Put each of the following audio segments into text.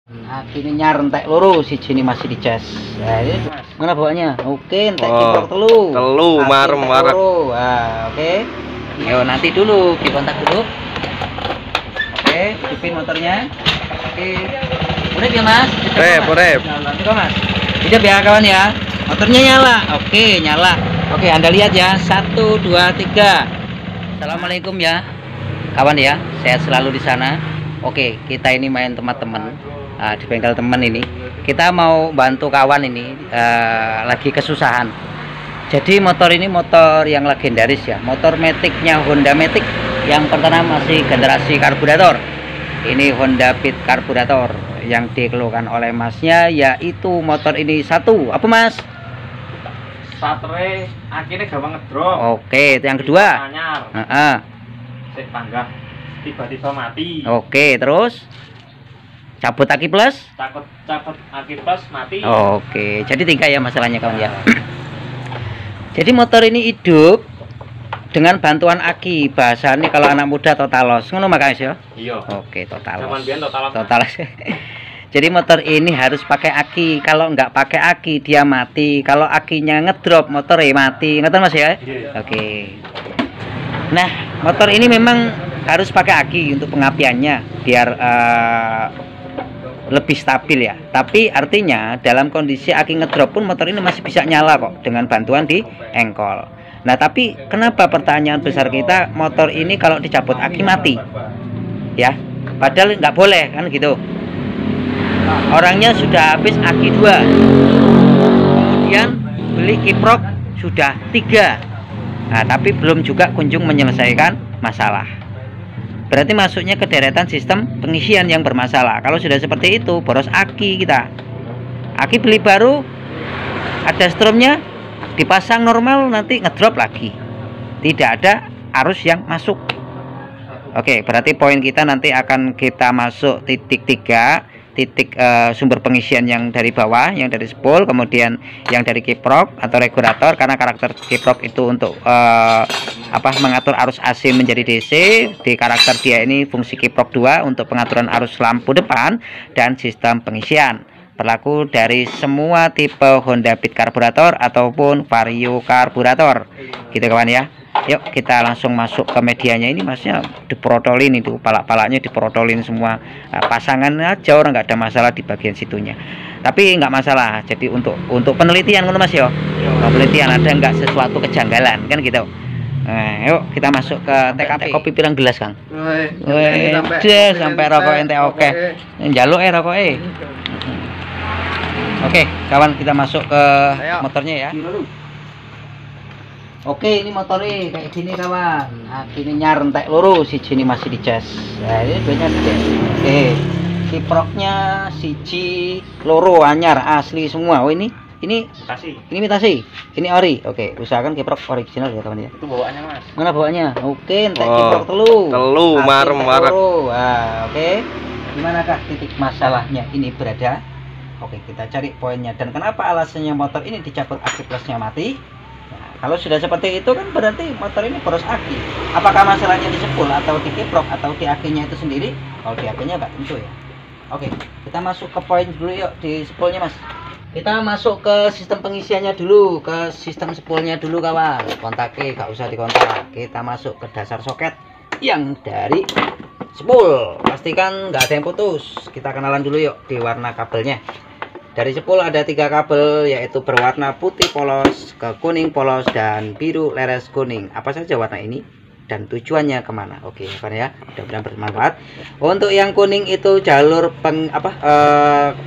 Akhirnya rentek loro si Jini masih dicas. Nah, ini mana bawaannya? Oke, entek kiprok telu. Telu marem marek. Nah, oke. Yo nanti dulu dikontak dulu. Oke, hidupin motornya. Oke. Urip ya, Mas? Urip. Coba, Mas. Hidup ya, kawan ya. Motornya nyala. Oke, nyala. Oke, Anda lihat ya. 1 2 3. Assalamualaikum ya. Kawan ya, sehat selalu di sana. Oke, kita ini main teman-teman. Di bengkel teman ini kita mau bantu kawan ini lagi kesusahan. Jadi motor ini motor yang legendaris ya, motor Matic-nya Honda Matic yang pertama masih generasi karburator. Ini Honda Beat karburator yang dikeluhkan oleh masnya, yaitu motor ini satu apa mas? Starternya akhirnya gampang ngedrop. Oke, itu yang kedua. Sik panggah tiba-tiba mati. Oke, terus cabut aki plus? Cabut aki plus mati. Oke, jadi 3 ya masalahnya kawan ya. Jadi motor ini hidup dengan bantuan aki. Bahasa ini kalau anak muda totalos. Ngono makanya ya? Iya. Oke, totalos. Zaman biyen totalos. Totalos. Jadi motor ini harus pakai aki. Kalau nggak pakai aki dia mati. Kalau akinya ngedrop motor mati. Ngerti Mas ya? Iya. Oke. Nah, motor ini memang harus pakai aki untuk pengapiannya biar lebih stabil ya. Tapi artinya dalam kondisi aki ngedrop pun motor ini masih bisa nyala kok dengan bantuan di engkol. Nah, tapi kenapa pertanyaan besar kita motor ini kalau dicabut aki mati? Ya, padahal nggak boleh kan gitu. Orangnya sudah habis aki 2. Kemudian beli kiprok sudah 3. Nah, tapi belum juga kunjung menyelesaikan masalah. Berarti masuknya ke deretan sistem pengisian yang bermasalah. Kalau sudah seperti itu, boros aki kita. Aki beli baru, ada stromnya, dipasang normal, nanti ngedrop lagi. Tidak ada arus yang masuk. Oke, berarti poin kita nanti akan kita masuk titik 3, titik sumber pengisian yang dari bawah, yang dari spool, kemudian yang dari kiprok atau regulator, karena karakter kiprok itu untuk mengatur arus AC menjadi DC. Di karakter dia ini fungsi kiprok 2 untuk pengaturan arus lampu depan dan sistem pengisian. Berlaku dari semua tipe Honda Beat karburator ataupun Vario karburator. Gitu kawan ya. Yuk kita langsung masuk ke medianya. Ini masnya diprotolin, itu palak-palaknya diprotolin semua. Pasangan aja, orang nggak ada masalah di bagian situnya. Tapi nggak masalah. Jadi untuk penelitian kan mas yo. Penelitian ada nggak sesuatu kejanggalan kan gitu. Nah, yuk kita masuk ke TKP. Kopi pirang gelas kang? Weh, sampai rokok ente oke. Jaluk rokok Oke, kawan kita masuk ke motornya ya. Oke, ini motornya kayak gini kawan. Akhirnya rentek loro si Jini masih dicas. Nah, ini duanya dicas. Oke, kiproknya siji loro anyar asli semua. Oh ini imitasi. Ini ori. Oke, usahakan kiprok original ya kawan ya. Itu bawaannya mas. Mana bawaannya? Oke, entek kiprok telu marem marek. Nah, oke. Dimanakah titik masalahnya ini berada? Oke, kita cari poinnya. Dan kenapa alasannya motor ini dicabut aki plusnya mati? Nah, kalau sudah seperti itu kan berarti motor ini boros aki. Apakah masalahnya di spool atau di kiprok atau di akinya itu sendiri? Kalau di akinya nggak tentu ya. Oke, kita masuk ke poin dulu yuk di spoolnya mas. Kita masuk ke sistem pengisiannya dulu, ke sistem spoolnya dulu kawan. Kontaknya nggak usah dikontak. Kita masuk ke dasar soket yang dari spool. Pastikan nggak ada yang putus. Kita kenalan dulu yuk di warna kabelnya. Dari spool ada 3 kabel, yaitu berwarna putih polos, ke kuning polos, dan biru leres kuning. Apa saja warna ini dan tujuannya kemana? Oke kan ya, mudah-mudahan bermanfaat. Untuk yang kuning itu jalur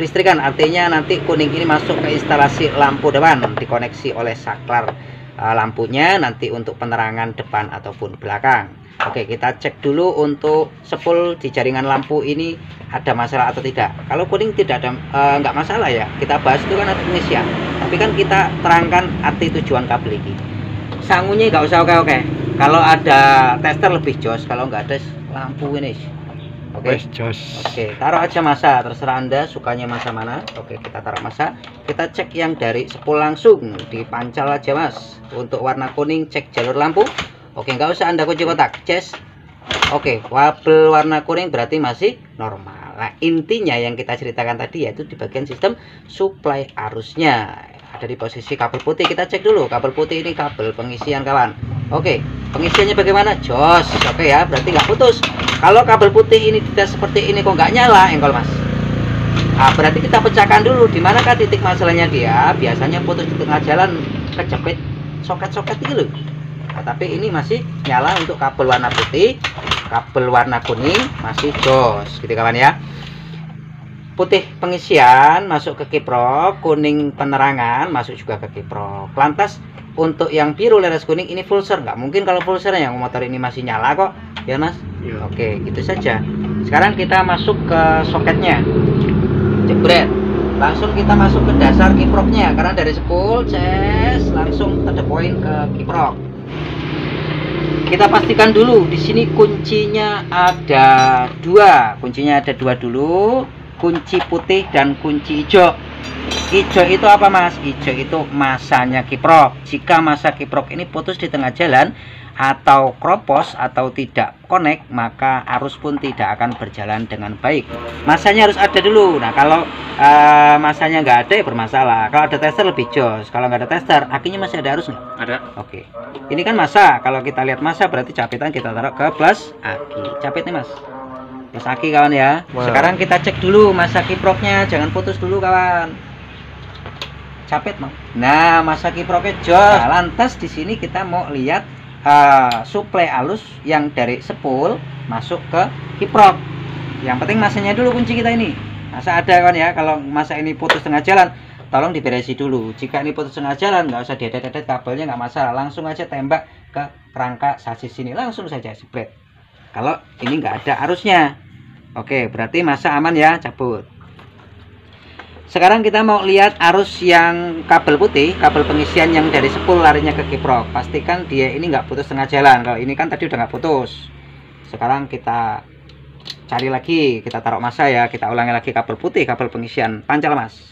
kelistrikan, artinya nanti kuning ini masuk ke instalasi lampu depan, dikoneksi oleh saklar lampunya nanti untuk penerangan depan ataupun belakang. Oke, kita cek dulu untuk spool di jaringan lampu ini ada masalah atau tidak. Kalau kuning tidak ada, nggak masalah ya. Kita bahas itu kan arti pengisian. Tapi kan kita terangkan arti tujuan kabel ini. Sangunya nggak usah oke. Kalau ada tester lebih jos. Kalau nggak ada lampu ini. Oke. Oke, taruh aja masa. Terserah Anda sukanya masa mana. Oke, kita taruh masa. Kita cek yang dari spool langsung. Dipancal aja mas. Untuk warna kuning cek jalur lampu. Oke, nggak usah Anda kunci kotak, Oke, kabel warna kuning berarti masih normal. Nah, intinya yang kita ceritakan tadi yaitu di bagian sistem suplai arusnya. Ada di posisi kabel putih. Kita cek dulu kabel putih ini kabel pengisian kawan. Oke, pengisiannya bagaimana? Jos. Oke ya, berarti nggak putus. Kalau kabel putih ini tidak seperti ini kok nggak nyala engkol mas. Nah, berarti kita pecahkan dulu di manakah titik masalahnya dia. Biasanya putus di tengah jalan kejepit soket-soket ini loh. Nah, tapi ini masih nyala untuk kabel warna putih, kabel warna kuning masih jos gitu kawan ya. Putih pengisian masuk ke kiprok, kuning penerangan masuk juga ke kiprok. Lantas untuk yang biru leres kuning ini full share, nggak mungkin kalau full share yang motor ini masih nyala kok ya mas. Iya. Oke, gitu saja. Sekarang kita masuk ke soketnya, jebret. Langsung kita masuk ke dasar kiproknya karena dari spool ces langsung to the point ke kiprok. Kita pastikan dulu di sini kuncinya ada dua. Kuncinya ada dua dulu. Kunci putih dan kunci hijau. Hijau itu apa mas? Hijau itu masanya kiprok. Jika masa kiprok ini putus di tengah jalan atau kropos atau tidak connect, maka arus pun tidak akan berjalan dengan baik. Masanya harus ada dulu. Nah kalau masanya nggak ada ya bermasalah. Kalau ada tester lebih jos. Kalau nggak ada tester, akinya masih ada arus nggak? Ada. Oke. Ini kan masa. Kalau kita lihat masa berarti capitan kita taruh ke plus aki. Capit nih mas. Plus aki kawan ya. Wow. Sekarang kita cek dulu masa kiproknya. Jangan putus dulu kawan. Capit mang. Nah masa kiproknya jos. Nah, lantas di sini kita mau lihat suplai alus yang dari spool masuk ke kiprok. Yang penting masanya dulu kunci kita ini. Masa ada kan ya, kalau masa ini putus tengah jalan tolong diberesi dulu. Jika ini putus tengah jalan nggak usah diedet-edet kabelnya, nggak masalah, langsung aja tembak ke kerangka sasis sini, langsung saja jebret. Kalau ini nggak ada arusnya, oke berarti masa aman ya, cabut. Sekarang kita mau lihat arus yang kabel putih, kabel pengisian yang dari spool larinya ke kiprok. Pastikan dia ini nggak putus tengah jalan. Kalau ini kan tadi udah nggak putus. Sekarang kita cari lagi, kita taruh masa ya, kita ulangi lagi kabel putih, kabel pengisian, pancal mas.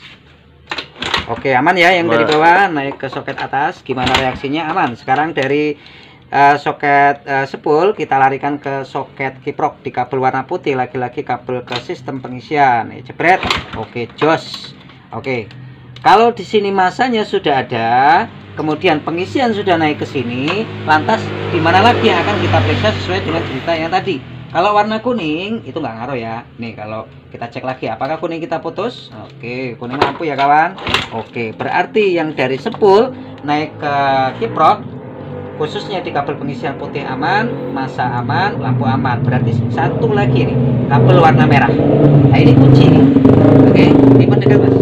Oke aman ya, yang dari bawah naik ke soket atas, gimana reaksinya? Aman. Sekarang dari soket spool kita larikan ke soket kiprok di kabel warna putih, lagi-lagi kabel ke sistem pengisian. Jebret. Oke jos. Oke, kalau di sini masanya sudah ada, kemudian pengisian sudah naik ke sini, lantas di mana lagi yang akan kita periksa sesuai dengan cerita yang tadi. Kalau warna kuning itu nggak ngaruh ya. Nih kalau kita cek lagi apakah kuning kita putus. Oke, kuning lampu ya kawan. Oke, berarti yang dari spool naik ke kiprok, khususnya di kabel pengisian putih aman, masa aman, lampu aman. Berarti satu lagi nih, kabel warna merah. Nah ini kunci nih. Oke, ini mendekat mas.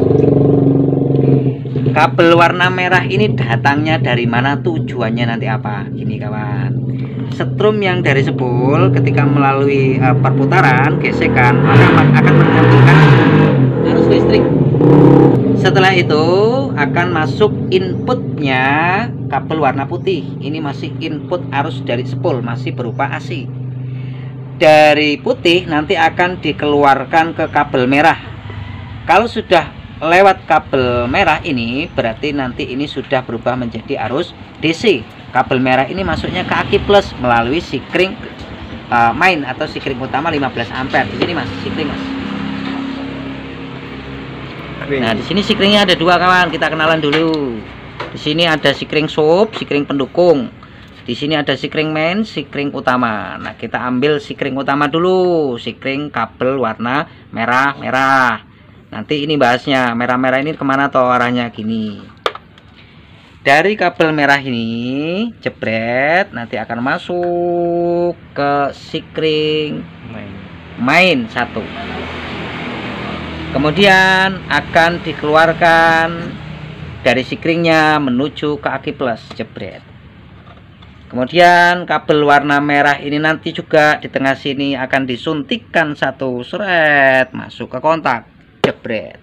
Kabel warna merah ini datangnya dari mana, tujuannya nanti apa? Gini kawan, setrum yang dari spool ketika melalui perputaran gesekan maka akan menghamburkan arus listrik. Setelah itu akan masuk inputnya kabel warna putih. Ini masih input arus dari spool, masih berupa AC. Dari putih nanti akan dikeluarkan ke kabel merah. Kalau sudah lewat kabel merah ini berarti nanti ini sudah berubah menjadi arus DC. Kabel merah ini masuknya ke aki plus melalui sikring main atau sikring utama 15 ampere. Di sini mas, sikring mas. Nah di sini sikringnya ada dua kawan, kita kenalan dulu. Di sini ada sikring sub, sikring pendukung. Di sini ada sikring main, sikring utama. Nah kita ambil sikring utama dulu, sikring kabel warna merah-merah. Nanti ini bahasnya, merah-merah ini kemana toh arahnya, gini. Dari kabel merah ini, jebret, nanti akan masuk ke sikring main 1. Kemudian akan dikeluarkan dari sikringnya menuju ke aki plus, jebret. Kemudian kabel warna merah ini nanti juga di tengah sini akan disuntikkan 1 seret masuk ke kontak. Jebret.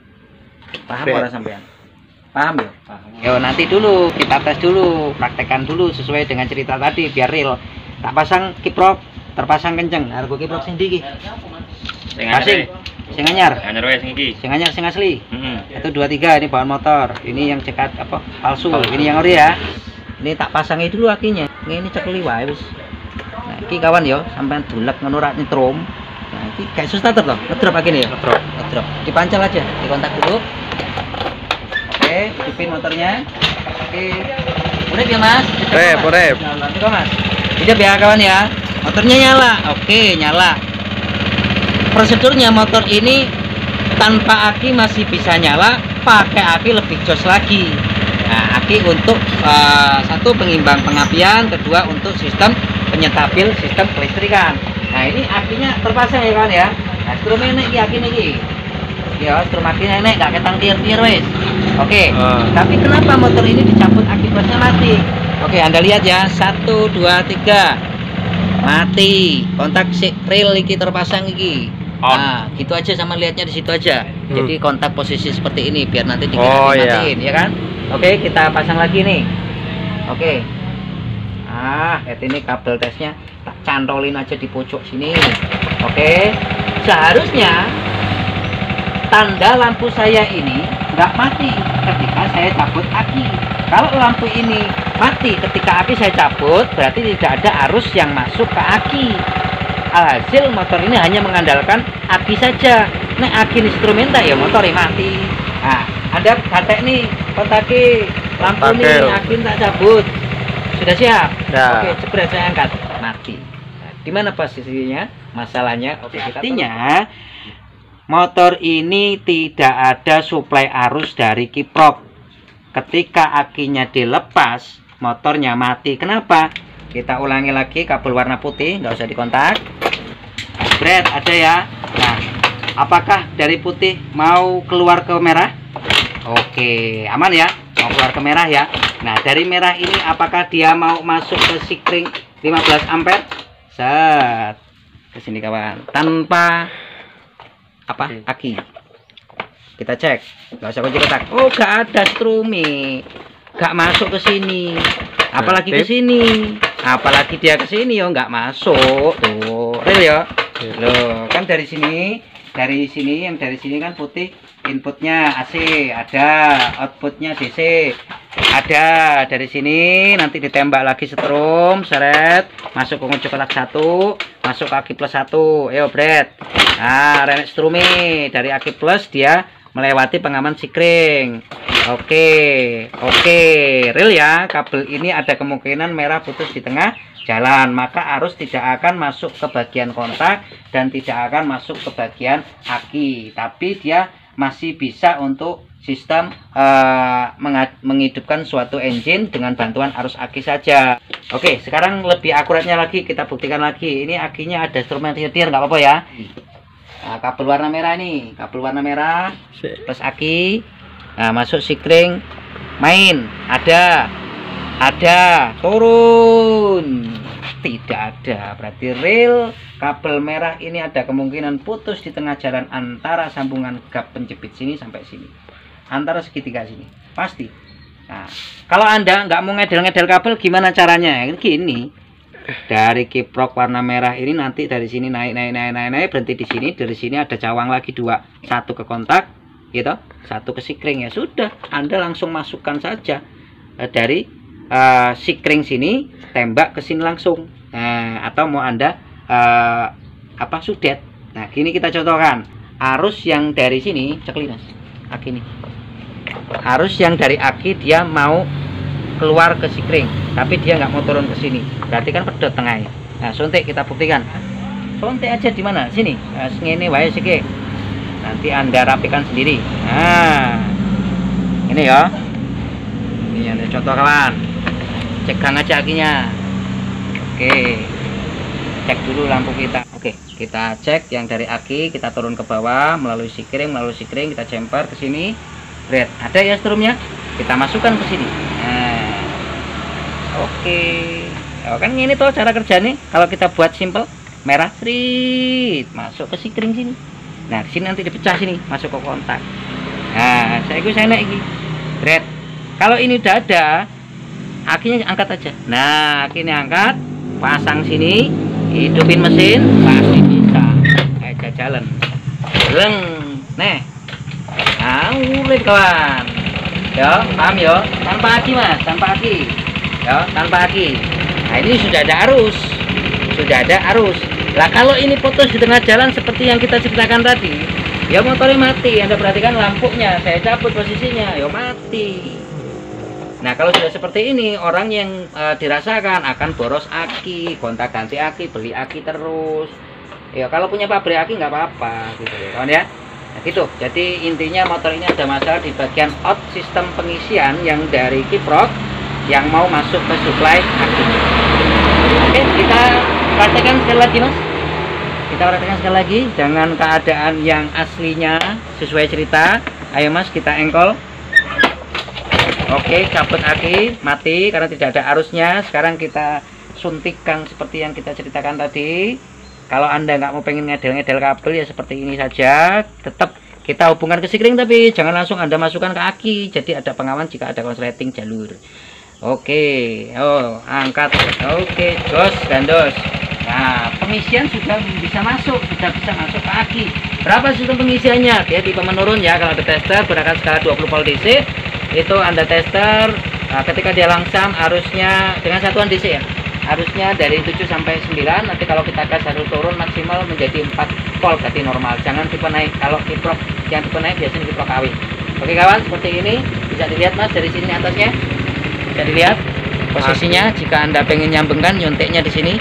Paham orang sampean? Paham ya? Paham. Yo nanti dulu kita tes dulu, praktekkan dulu sesuai dengan cerita tadi biar real. Tak pasang kiprok, terpasang kenceng. Harga kiprok sing ndi iki? Kasing. Sing anyar. Anyar wae sing iki. Sing anyar sing asli. Heeh. Itu 23 ini bawaan motor. Ini yang cekat apa? Palsu. Ini yang ori ya. Ini tak pasangi dulu akinya. Ini cekeli wae wis. Nah, iki kawan yo sampean dolek ngono ra nyetrum. Nah, Kayak starter toh, ngedrop aki nih ya. Ngedrop. Dipancal aja, dikontak dulu. Oke, hidupin motornya. Oke. Udah ya Mas. Rep. Coba Mas. Hidup ya kawan ya. Motornya nyala. Oke, nyala. Prosedurnya motor ini tanpa aki masih bisa nyala, pakai aki lebih jos lagi. Nah, aki untuk satu pengimbang pengapian, kedua untuk sistem penyetabil sistem kelistrikan. Nah, ini akinya terpasang ya kawan ya. Nah, strumnya ini aki nih. Ya, strum akinya ini nggak ketang tier-tier wes. Oke. Tapi kenapa motor ini dicabut aki plusnya mati? Oke, Anda lihat ya. 1 2 3. Mati. Kontak reel iki terpasang iki. Nah, gitu aja sama lihatnya di situ aja. Jadi kontak posisi seperti ini biar nanti dikira dimatiin, ya kan? Oke, kita pasang lagi nih. Oke. Ini kabel tesnya tak cantolin aja di pojok sini. Oke. Seharusnya tanda lampu saya ini nggak mati ketika saya cabut aki. Kalau lampu ini mati ketika aki saya cabut, berarti tidak ada arus yang masuk ke aki. Alhasil motor ini hanya mengandalkan aki saja. Nah, aki instrumenta ya motor yang mati. Nah, Anda katek nih, kontaki lampu nih, aki tak cabut. Sudah siap? Ya. Oke, segera saya angkat. Mati. Nah, di mana posisinya? Masalahnya, artinya motor ini tidak ada suplai arus dari kiprok. Ketika akinya dilepas, motornya mati. Kenapa? Kita ulangi lagi, kabel warna putih, nggak usah dikontak. Bret, ada ya. Nah, apakah dari putih mau keluar ke merah? Oke, aman ya. Mau keluar ke merah ya. Nah, dari merah ini apakah dia mau masuk ke sikring 15 ampere? Set. Ke sini kawan. Tanpa aki. Kita cek. Nggak usah kunci kotak. Oh, nggak ada strumi. Nggak masuk ke sini. Apalagi ke sini. Apalagi dia ke sini ya nggak masuk. Tuh, real ya. Loh, kan dari sini yang dari sini kan putih, inputnya AC ada, outputnya DC ada. Dari sini nanti ditembak lagi setrum, seret, masuk ke kunci kotak 1, masuk ke aki plus 1. Ayo Bret. Nah, renek strumi dari aki plus dia melewati pengaman sikring. Oke, real ya. Kabel ini ada kemungkinan merah putus di tengah jalan, maka arus tidak akan masuk ke bagian kontak dan tidak akan masuk ke bagian aki, tapi dia masih bisa untuk sistem menghidupkan suatu engine dengan bantuan arus aki saja. Oke, sekarang lebih akuratnya lagi kita buktikan lagi. Ini akinya ada instrumen tier, nggak apa-apa ya. Nah, kabel warna merah nih, kabel warna merah plus aki. Nah, masuk sikring, main, ada, turun, tidak ada. Berarti reel kabel merah ini ada kemungkinan putus di tengah jalan antara sambungan gap penjepit sini sampai sini, antara segitiga sini, pasti. Nah, kalau Anda nggak mau ngedel-ngedel kabel, gimana caranya? Gini, dari kiprok warna merah ini nanti dari sini naik, berhenti di sini. Dari sini ada cawang lagi dua, satu ke kontak, gitu, satu ke sikring. Ya sudah, Anda langsung masukkan saja dari sikring sini, tembak ke sini langsung. Atau mau Anda sudet. Nah, gini kita contohkan. Arus yang dari sini, cekli Mas, aki ini. Arus yang dari aki dia mau keluar ke sikring, tapi dia nggak mau turun ke sini. Berarti kan pedot tengahnya. Nah, suntik kita buktikan. Suntik aja di mana? Sini. Ini wae siki. Nanti Anda rapikan sendiri. Nah, ini ya. Ini ada contoh kawan. Cek gang aja akinya. Oke, cek dulu lampu kita. Oke, kita cek yang dari aki, kita turun ke bawah melalui sikring kita jumper ke sini. Lihat, ada ya strumnya. Kita masukkan ke sini. Nah, oke. Oh, kan ini tuh cara kerjanya. Kalau kita buat simple, merah trit masuk ke sikring sini. Nah, sini nanti dipecah sini, masuk ke kontak. Nah, saya naik lagi. Red. Kalau ini udah ada, akinya angkat aja. Nah, akinya angkat, pasang sini, hidupin mesin, pasti bisa. Aja jalan. Leng. Nah, ulit kawan. Ya, paham ya? Tanpa aki Mas, tanpa aki. Ya, tanpa aki. Nah, ini sudah ada arus. Lah kalau ini putus di tengah jalan seperti yang kita ceritakan tadi, ya motornya mati. Anda perhatikan lampunya, saya cabut posisinya, ya mati. Nah kalau sudah seperti ini, orang yang dirasakan akan boros aki, gonta-ganti aki, beli aki terus. Ya kalau punya pabrik aki nggak apa-apa gitu ya kawan ya. Nah, gitu. Jadi intinya motor ini ada masalah di bagian out sistem pengisian yang dari kiprok yang mau masuk ke supply aki. Oke, kita praktekkan sekali lagi mas. Kita praktekkan sekali lagi dengan keadaan yang aslinya sesuai cerita. Ayo mas, kita engkol. Oke, cabut aki, mati karena tidak ada arusnya. Sekarang kita suntikkan seperti yang kita ceritakan tadi. Kalau Anda nggak mau pengen ngedel-ngedel kabel ya seperti ini saja. Tetap kita hubungkan ke sikring, tapi jangan langsung Anda masukkan ke aki. Jadi ada pengaman jika ada konsleting jalur. Oke, oh angkat. Oke, dos dan dos. Nah, pengisian sudah bisa masuk ke aki. Berapa sistem pengisiannya? Dia tipe menurun ya. Kalau ada tester gunakan skala 20 volt DC. Itu Anda tester ketika dia langsam arusnya dengan satuan DC ya. Harusnya dari 7 sampai 9. Nanti kalau kita gas satu turun maksimal menjadi 4 volt berarti normal. Jangan tipe naik. Kalau kiprok yang tipe naik biasanya kiprok KW. Oke kawan, seperti ini bisa dilihat mas dari sini atasnya. Bisa dilihat posisinya. Jika Anda pengen nyambungkan nyonteknya di sini.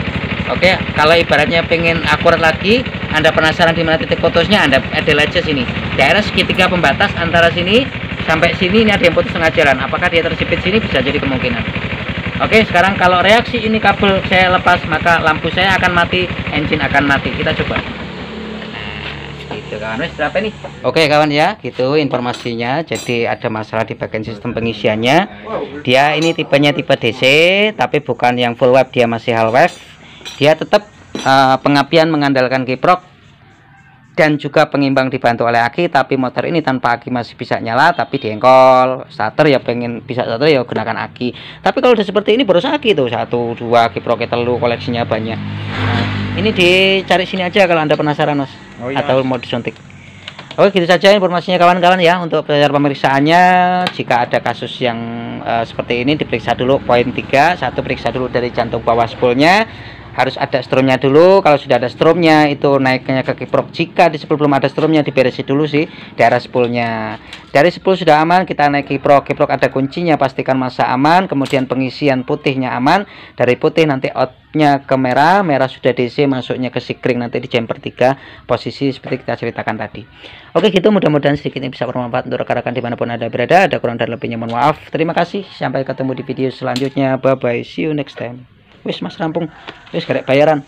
Oke, kalau ibaratnya pengen akurat lagi, Anda penasaran di mana titik putusnya, Anda edel aja sini. Daerah segitiga pembatas antara sini sampai sini ini ada yang putus tengah jalan. Apakah dia tersipit sini? Bisa jadi kemungkinan. Oke, sekarang kalau reaksi ini kabel saya lepas, maka lampu saya akan mati, engine akan mati. Kita coba. Nah, gitu kawan. Wes berapa nih? Oke kawan ya, gitu informasinya. Jadi ada masalah di bagian sistem pengisiannya. Dia ini tipenya tipe DC, tapi bukan yang full wave, dia masih half wave. Dia tetap pengapian mengandalkan kiprok dan juga pengimbang dibantu oleh aki, tapi motor ini tanpa aki masih bisa nyala, tapi diengkol. Starter ya pengen bisa starter ya gunakan aki. Tapi kalau udah seperti ini boros aki tuh 1, 2 kiprok telu, koleksinya banyak. Nah, ini dicari sini aja kalau Anda penasaran mas, atau mau disuntik. Oke, gitu saja informasinya kawan-kawan ya untuk belajar pemeriksaannya. Jika ada kasus yang seperti ini diperiksa dulu poin 3. Satu, periksa dulu dari jantung bawah spoolnya. Harus ada strumnya dulu. Kalau sudah ada strumnya itu naiknya ke kiprok. Jika di spool belum ada strumnya diberesin dulu sih daerah spoolnya. Dari spool sudah aman, kita naik kiprok. Kiprok ada kuncinya, pastikan masa aman. Kemudian pengisian putihnya aman. Dari putih nanti outnya ke merah. Merah sudah DC, masuknya ke sikring nanti di jumper 3 posisi seperti kita ceritakan tadi. Oke gitu, mudah-mudahan sedikit ini bisa bermanfaat untuk rekan-rekan dimanapun Anda berada. Ada kurang dan lebihnya mohon maaf. Terima kasih, sampai ketemu di video selanjutnya. Bye bye, see you next time. Wis mas rampung, wis garek bayaran.